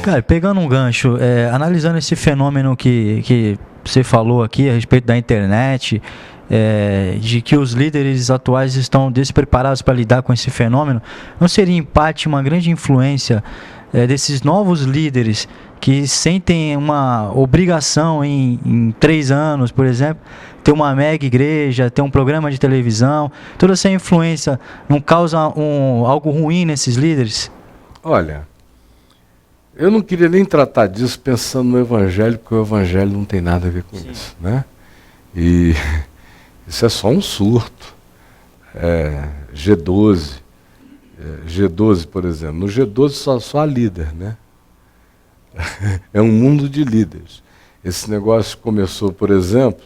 Cara, pegando um gancho, analisando esse fenômeno que você falou aqui a respeito da internet, de que os líderes atuais estão despreparados para lidar com esse fenômeno, não seria em parte uma grande influência desses novos líderes que sentem uma obrigação em 3 anos, por exemplo, ter uma mega igreja, ter um programa de televisão, toda essa influência não causa algo ruim nesses líderes? Olha, eu não queria nem tratar disso pensando no Evangelho, porque o Evangelho não tem nada a ver com isso, né? E isso é só um surto. G12, por exemplo. No G12 só há líder, né? É um mundo de líderes. Esse negócio começou, por exemplo,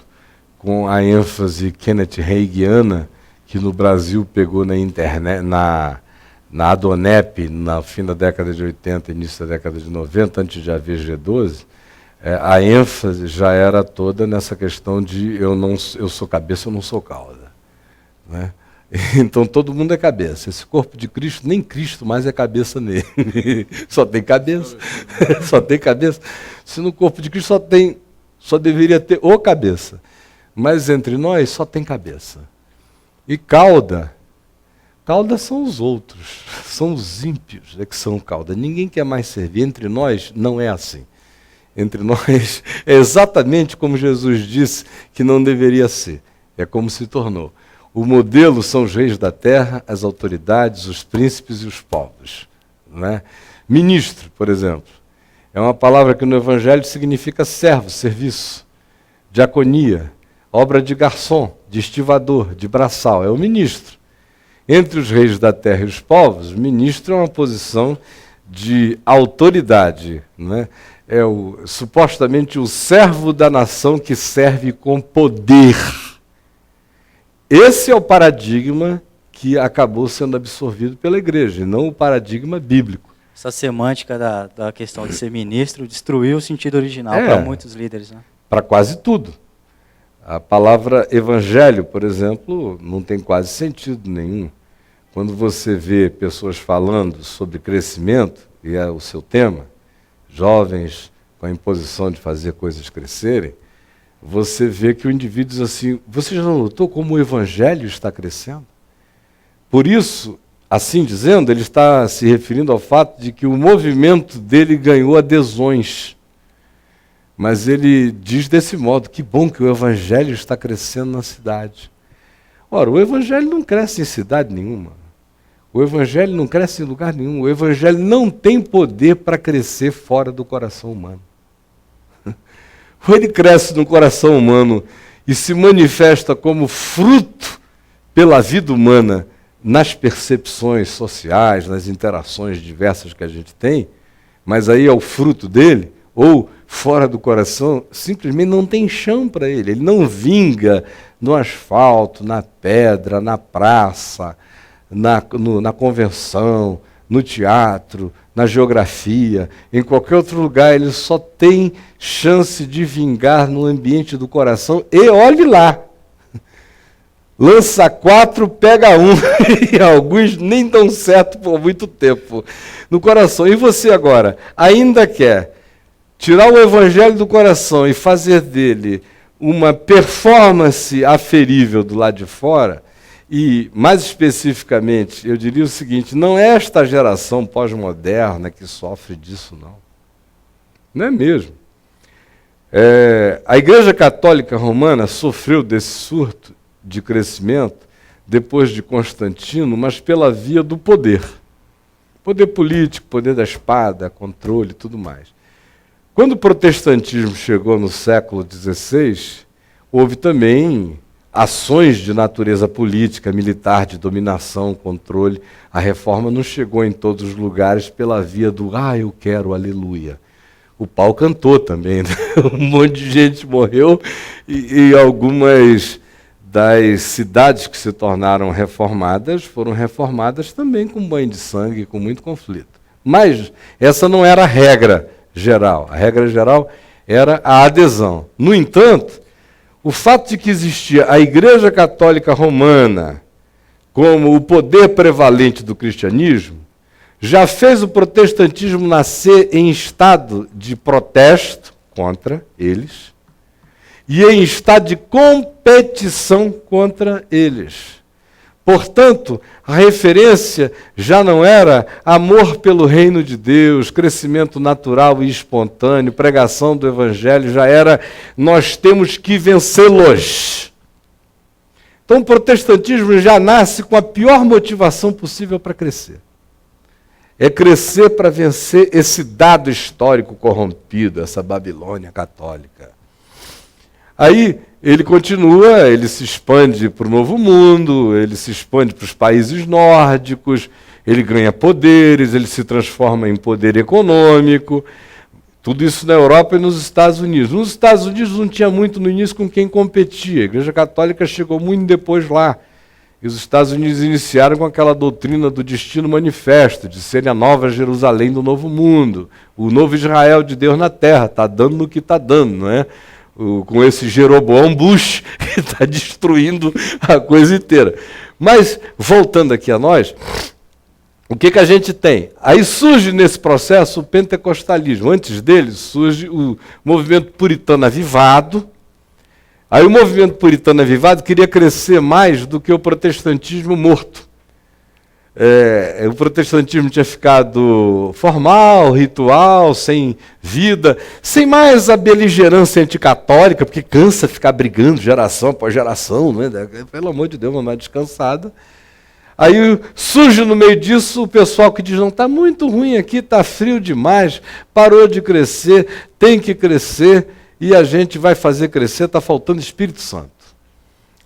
com a ênfase Kenneth Hagiana, que no Brasil pegou na internet, na Adonep, no fim da década de 80, início da década de 90, antes de haver G12, a ênfase já era toda nessa questão de eu sou cabeça, eu não sou cauda, né? Então todo mundo é cabeça. Esse corpo de Cristo, nem Cristo mais é cabeça nele. Só tem cabeça. Só tem cabeça. Se no corpo de Cristo só deveria ter o cabeça. Mas entre nós só tem cabeça. E cauda são os outros. São os ímpios que são cauda. Ninguém quer mais servir. Entre nós não é assim. Entre nós é exatamente como Jesus disse que não deveria ser. É como se tornou. O modelo são os reis da terra, as autoridades, os príncipes e os povos, né? Ministro, por exemplo, é uma palavra que no Evangelho significa servo, serviço. Diaconia, obra de garçom, de estivador, de braçal, é o ministro. Entre os reis da terra e os povos, o ministro é uma posição de autoridade, né? Supostamente o servo da nação que serve com poder. Esse é o paradigma que acabou sendo absorvido pela igreja, e não o paradigma bíblico. Essa semântica da questão de ser ministro destruiu o sentido original para muitos líderes, né? Para quase tudo. A palavra evangelho, por exemplo, não tem quase sentido nenhum. Quando você vê pessoas falando sobre crescimento, e é o seu tema, jovens com a imposição de fazer coisas crescerem, você vê que o indivíduo diz assim, você já notou como o evangelho está crescendo? Por isso, assim dizendo, ele está se referindo ao fato de que o movimento dele ganhou adesões. Mas ele diz desse modo, que bom que o evangelho está crescendo na cidade. Ora, o evangelho não cresce em cidade nenhuma. O evangelho não cresce em lugar nenhum. O evangelho não tem poder para crescer fora do coração humano. Ou ele cresce no coração humano e se manifesta como fruto pela vida humana nas percepções sociais, nas interações diversas que a gente tem, mas aí é o fruto dele, ou fora do coração, simplesmente não tem chão para ele. Ele não vinga no asfalto, na pedra, na praça, na convenção, no teatro, na geografia, em qualquer outro lugar. Ele só tem chance de vingar no ambiente do coração. E olhe lá, lança 4, pega 1, e alguns nem dão certo por muito tempo no coração. E você agora ainda quer tirar o evangelho do coração e fazer dele uma performance aferível do lado de fora? E, mais especificamente, eu diria o seguinte, não é esta geração pós-moderna que sofre disso, não. Não é mesmo. A Igreja Católica Romana sofreu desse surto de crescimento depois de Constantino, mas pela via do poder. Poder político, poder da espada, controle e tudo mais. Quando o protestantismo chegou no século XVI, houve também ações de natureza política, militar, de dominação, controle. A reforma não chegou em todos os lugares pela via do eu quero, aleluia. O pau cantou também, né? Um monte de gente morreu e algumas das cidades que se tornaram reformadas foram reformadas também com banho de sangue, com muito conflito. Mas essa não era a regra geral. A regra geral era a adesão. No entanto, o fato de que existia a Igreja Católica Romana como o poder prevalente do cristianismo já fez o protestantismo nascer em estado de protesto contra eles e em estado de competição contra eles. Portanto, a referência já não era amor pelo reino de Deus, crescimento natural e espontâneo, pregação do evangelho, já era nós temos que vencê-los. Então o protestantismo já nasce com a pior motivação possível para crescer. É crescer para vencer esse dado histórico corrompido, essa Babilônia católica. Aí ele continua, ele se expande para o Novo Mundo, ele se expande para os países nórdicos, ele ganha poderes, ele se transforma em poder econômico, tudo isso na Europa e nos Estados Unidos. Nos Estados Unidos não tinha muito no início com quem competia, a Igreja Católica chegou muito depois lá. E os Estados Unidos iniciaram com aquela doutrina do destino manifesto, de serem a nova Jerusalém do Novo Mundo, o novo Israel de Deus na Terra, está dando no que está dando, não é? Com esse Jeroboão Bush, que está destruindo a coisa inteira. Mas, voltando aqui a nós, o que a gente tem? Aí surge nesse processo o pentecostalismo. Antes dele surge o movimento puritano avivado. Aí o movimento puritano avivado queria crescer mais do que o protestantismo morto. O protestantismo tinha ficado formal, ritual, sem vida, sem mais a beligerância anticatólica, porque cansa ficar brigando geração após geração, né? Pelo amor de Deus, uma descansada. Aí surge no meio disso o pessoal que diz, não, está muito ruim aqui, está frio demais, parou de crescer, tem que crescer, e a gente vai fazer crescer, está faltando Espírito Santo.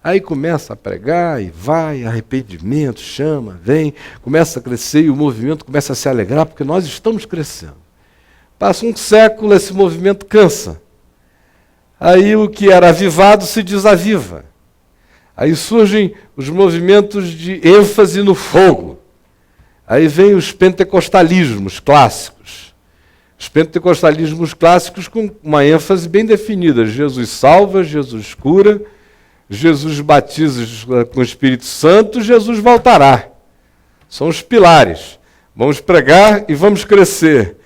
Aí começa a pregar e vai, arrependimento, chama, vem, começa a crescer e o movimento começa a se alegrar porque nós estamos crescendo. Passa um século, esse movimento cansa. Aí o que era avivado se desaviva. Aí surgem os movimentos de ênfase no fogo. Aí vem os pentecostalismos clássicos. Os pentecostalismos clássicos com uma ênfase bem definida. Jesus salva, Jesus cura, Jesus batiza com o Espírito Santo, Jesus voltará. São os pilares. Vamos pregar e vamos crescer.